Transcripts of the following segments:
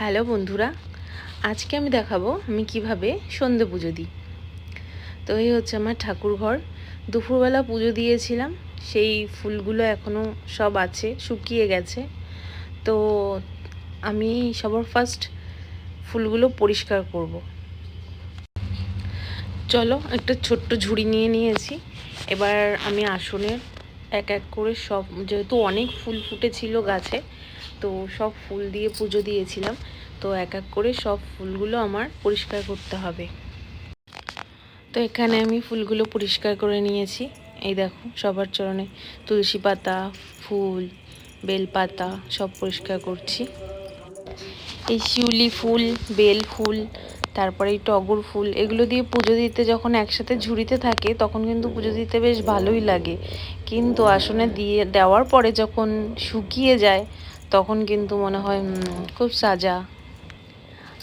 Hello বন্ধুরা, আজকে আমি দেখাবো আমি কিভাবে সন্ধে পুজো দিই। তো এই হচ্ছে আমার ঠাকুরঘর। দুপুরবেলা পুজো দিয়েছিলাম, সেই ফুলগুলো এখনও সব আছে, শুকিয়ে গেছে। তো আমি সবার ফার্স্ট ফুলগুলো পরিষ্কার করব। চলো, একটা ছোট্ট ঝুড়ি নিয়ে নিয়েছি। এবার আমি আসনের এক এক করে সব, যেহেতু অনেক ফুল ফুটেছিল গাছে, তো সব ফুল দিয়ে পুজো দিয়েছিলাম, তো এক এক করে সব ফুলগুলো আমার পরিষ্কার করতে হবে। তো এখানে আমি ফুলগুলো পরিষ্কার করে নিয়েছি। এই দেখো, সবার চরণে তুলসী পাতা, ফুল, বেলপাতা সব পরিষ্কার করছি। এই শিউলি ফুল, বেল ফুল, তারপরে এই টগর ফুল, এগুলো দিয়ে পুজো দিতে যখন একসাথে ঝুড়িতে থাকে তখন কিন্তু পুজো দিতে বেশ ভালোই লাগে, কিন্তু আসনে দিয়ে দেওয়ার পরে যখন শুকিয়ে যায় তখন কিন্তু মনে হয় খুব সাজা।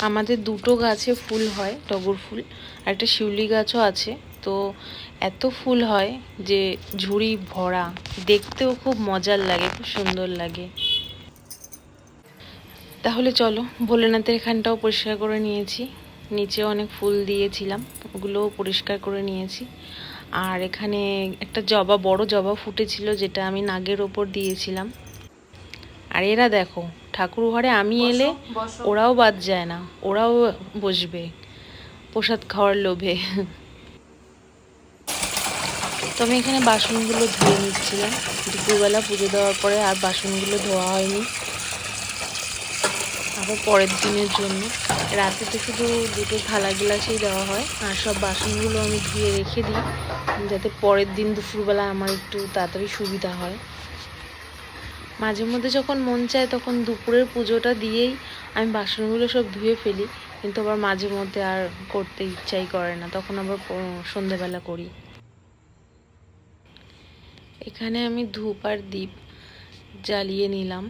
আমাদের দুটো গাছে ফুল হয়, টগর ফুল আর একটা শিউলি গাছও আছে। তো এত ফুল হয় যে ঝুড়ি ভরা, দেখতেও খুব মজার লাগে, খুব সুন্দর লাগে। তাহলে চলো, ভোলেনাথের এখানটাও পরিষ্কার করে নিয়েছি, নিচে অনেক ফুল দিয়েছিলাম ওগুলোও পরিষ্কার করে নিয়েছি। আর এখানে একটা জবা, বড় জবা ফুটেছিল যেটা আমি নাগের ওপর দিয়েছিলাম। আর এরা দেখো, ঠাকুর ঘরে আমি এলে ওরাও বাদ যায় না, ওরাও বসবে প্রসাদ খাওয়ার লোভে। তো আমি এখানে বাসনগুলো ধুয়ে নিচ্ছিলাম। দুপুরবেলা পুজো দেওয়ার পরে আর বাসনগুলো ধোয়া হয়নি, আবার পরের দিনের জন্য। রাতে তো শুধু দুটো থালা গ্লাসেই দেওয়া হয়, আর সব বাসনগুলো আমি ধুয়ে রেখে দিই যাতে পরের দিন দুপুরবেলা আমার একটু তাড়াতাড়ি সুবিধা হয়। মাঝে মধ্যে যখন মন চায় তখন দুপুরের পুজোটা দিয়েই আমি বাসনগুলো সব ধুয়ে ফেলি, কিন্তু আবার মাঝে মধ্যে আর করতে ইচ্ছাই করে না, তখন আবার সন্ধেবেলা করি। এখানে আমি ধূপ আর দীপ জ্বালিয়ে নিলাম।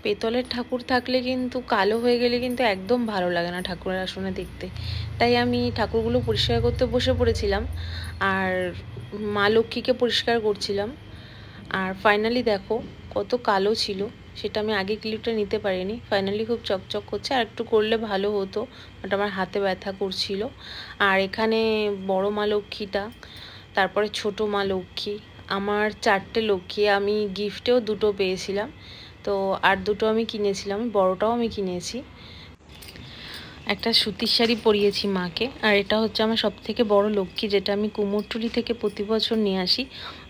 পেতলের ঠাকুর থাকলে কিন্তু, কালো হয়ে গেলে কিন্তু একদম ভালো লাগে না ঠাকুরের আসনে দেখতে। তাই আমি ঠাকুরগুলো পরিষ্কার করতে বসে পড়েছিলাম আর মা লক্ষ্মীকে পরিষ্কার করছিলাম। আর ফাইনালি দেখো কত কালো ছিল, সেটা আমি আগে ক্লিপটা নিতে পারিনি। ফাইনালি খুব চকচক করছে, আর একটু করলে ভালো হতো, বাট আমার হাতে ব্যথা করছিল। আর এখানে বড় মা লক্ষ্মীটা, তারপরে ছোট মা লক্ষ্মী, আমার 4টে লক্ষ্মী, আমি গিফটেও 2টো পেয়েছিলাম। তো আর 2টো আমি কিনেছিলাম, বড়টাও আমি কিনেছি। একটা সুতির শাড়ি পরিয়েছি মাকে। আর এটা হচ্ছে আমার সবথেকে বড় লক্ষ্মী, যেটা আমি কুমোরটুলি থেকে প্রতি বছর নিয়ে আসি,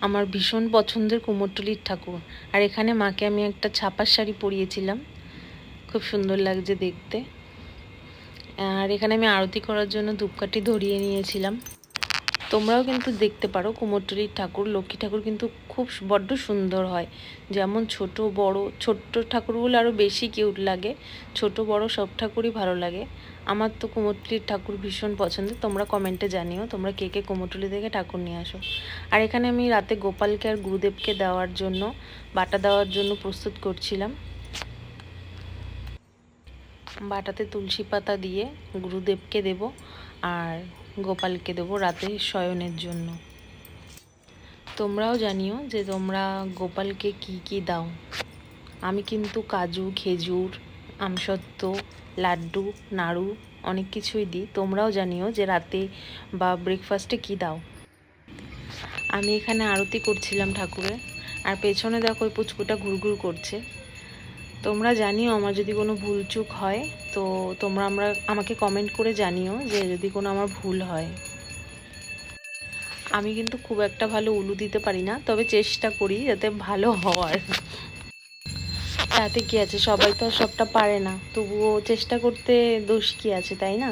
আমার ভীষণ পছন্দের কুমোরটুলির ঠাকুর। আর এখানে মাকে আমি একটা ছাপার শাড়ি পরিয়েছিলাম, খুব সুন্দর লাগছে দেখতে। আর এখানে আমি আরতি করার জন্য ধূপকাঠি ধরিয়ে নিয়েছিলাম। তোমরাও কিন্তু দেখতে পারো, কুমোরটুলির ঠাকুর, লক্ষ্মী ঠাকুর কিন্তু খুব বড্ড সুন্দর হয়। যেমন ছোট বড়, ছোট্ট ঠাকুরগুলো আরও বেশি কিউট লাগে, ছোট বড় সব ঠাকুরই ভালো লাগে। আমার তো কুমোরটুলির ঠাকুর ভীষণ পছন্দের। তোমরা কমেন্টে জানিও তোমরা কে কে কুমোরটুলি থেকে ঠাকুর নিয়ে আসো। আর এখানে আমি রাতে গোপালকে আর গুরুদেবকে দেওয়ার জন্য, বাটা দেওয়ার জন্য প্রস্তুত করছিলাম। বাটাতে তুলসী পাতা দিয়ে গুরুদেবকে দেব আর গোপালকে দেব রাতে শয়নের জন্য। তোমরাও জানিও যে তোমরা গোপালকে কি কি দাও। আমি কিন্তু কাজু, খেজুর, আমসত্ত্ব, লাড্ডু, নাড়ু অনেক কিছুই দিই। তোমরাও জানিও যে রাতে বা ব্রেকফাস্টে কি দাও। আমি এখানে আরতি করছিলাম ঠাকুরের, আর পেছনে দেখো ওই পুচকুটা ঘুরঘুর করছে। তোমরা জানিও আমার যদি কোনো ভুলচুক হয়, তো তোমরা আমাকে কমেন্ট করে জানিও যে যদি কোনো আমার ভুল হয়। আমি কিন্তু খুব একটা ভালো উলু দিতে পারি না, তবে চেষ্টা করি যাতে ভালো হওয়ার। তাতে কি আছে, সবাই তো সবটা পারে না, তবুও চেষ্টা করতে দোষ কি আছে, তাই না?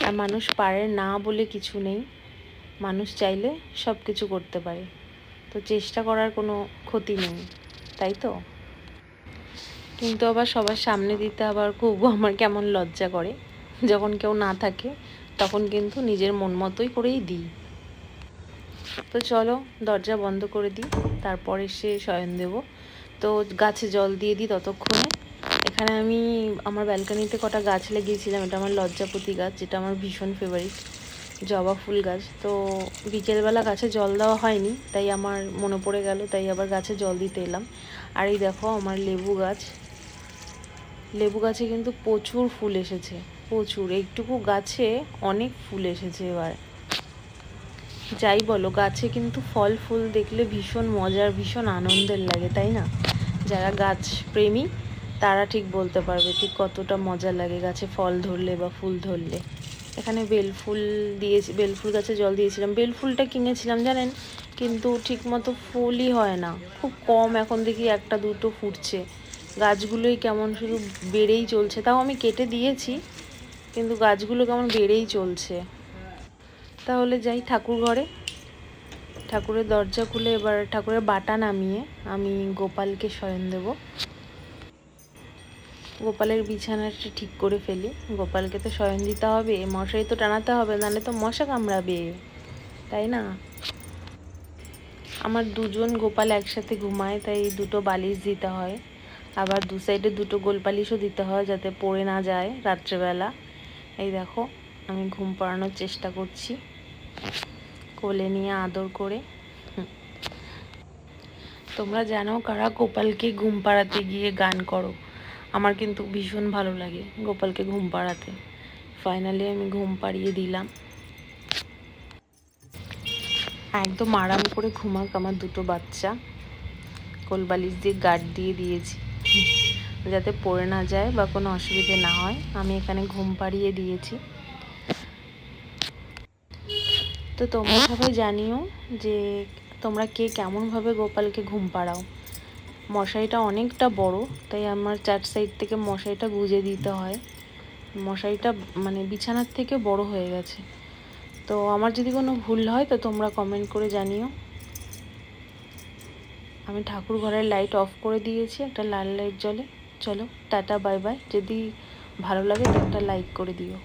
আর মানুষ পারে না বলে কিছু নেই, মানুষ চাইলে সব কিছু করতে পারে। তো চেষ্টা করার কোনো ক্ষতি নেই, তাই তো? কিন্তু আবার সবার সামনে দিতে আবার খুব আমার কেমন লজ্জা করে। যখন কেউ না থাকে তখন কিন্তু নিজের মন মতোই করেই দিই। তো চলো, দরজা বন্ধ করে দিই, তারপর এসে শয়ন দেব। তো গাছে জল দিয়ে দিই ততক্ষণে। এখানে আমি আমার ব্যালকানিতে কটা গাছ লাগিয়েছিলাম, এটা আমার লজ্জাপতি গাছ, যেটা আমার ভীষণ ফেভারিট। জবা ফুল গাছ। তো বিকেলবেলা গাছে জল দেওয়া হয়নি, তাই আমার মনে পড়ে গেল, তাই আবার গাছে জল দিতে এলাম। আর এই দেখো আমার লেবু গাছ, লেবু গাছে কিন্তু প্রচুর ফুল এসেছে, প্রচুর। এইটুকু গাছে অনেক ফুল এসেছে এবার। যাই বলো, গাছে কিন্তু ফল ফুল দেখলে ভীষণ মজার, ভীষণ আনন্দের লাগে, তাই না? যারা গাছ প্রেমী তারা ঠিক বলতে পারবে ঠিক কতটা মজা লাগে গাছে ফল ধরলে বা ফুল ধরলে। এখানে বেলফুল দিয়েছি, বেলফুল গাছে জল দিয়েছিলাম। বেলফুলটা কিনেছিলাম জানেন, কিন্তু ঠিক মতো ফুলই হয় না, খুব কম। এখন দেখি একটা দুটো ফুটছে, গাছগুলোই কেমন শুধু বেড়েই চলছে। তাও আমি কেটে দিয়েছি, কিন্তু গাছগুলো কেমন বেড়েই চলছে। তাহলে যাই ঠাকুর ঘরে, ঠাকুরের দরজা খুলে এবার ঠাকুরের বাটা নামিয়ে আমি গোপালকে শয়ন দেব। গোপালের বিছানাটা ঠিক করে ফেলি, গোপালকে তো শয়ন দিতে হবে, মশারি তো টানাতে হবে, নাহলে তো মশা কামড়াবে, তাই না? আমার দুজন গোপাল একসাথে ঘুমায়, তাই দুটো বালিশ দিতে হয়, আবার দু সাইডে দুটো গোলপালিশও দিতে হয় যাতে পড়ে না যায় রাত্রেবেলা। এই দেখো আমি ঘুম পাড়ানোর চেষ্টা করছি কোলে নিয়ে আদর করে। তোমরা জানো কারা গোপালকে ঘুম পাড়াতে গিয়ে গান করো? আমার কিন্তু ভীষণ ভালো লাগে গোপালকে ঘুম পাড়াতে। ফাইনালি আমি ঘুম পাড়িয়ে দিলাম। একদম আরাম করে ঘুমাক আমার দুটো বাচ্চা, কোলবালিশ দিয়ে গার্ড দিয়ে দিয়েছি যাতে পড়ে না যায় বা কোনো অসুবিধে না হয়। আমি এখানে ঘুম পাড়িয়ে দিয়েছি। তো তোমরা সবাই জানিও যে তোমরা কে কেমনভাবে গোপালকে ঘুম পাড়াও। মশারিটা অনেকটা বড়, তাই আমার 4 সাইড থেকে মশারিটা গুঁজে দিতে হয়। মশারিটা মানে বিছানার থেকে বড় হয়ে গেছে। তো আমার যদি কোনো ভুল হয় তো তোমরা কমেন্ট করে জানিও। আমি ঠাকুর ঘরের লাইট অফ করে দিয়েছি, একটা লাল লাইট জ্বলে। চলো টাটা বাই বাই। যদি ভালো লাগে তো একটা লাইক করে দিও।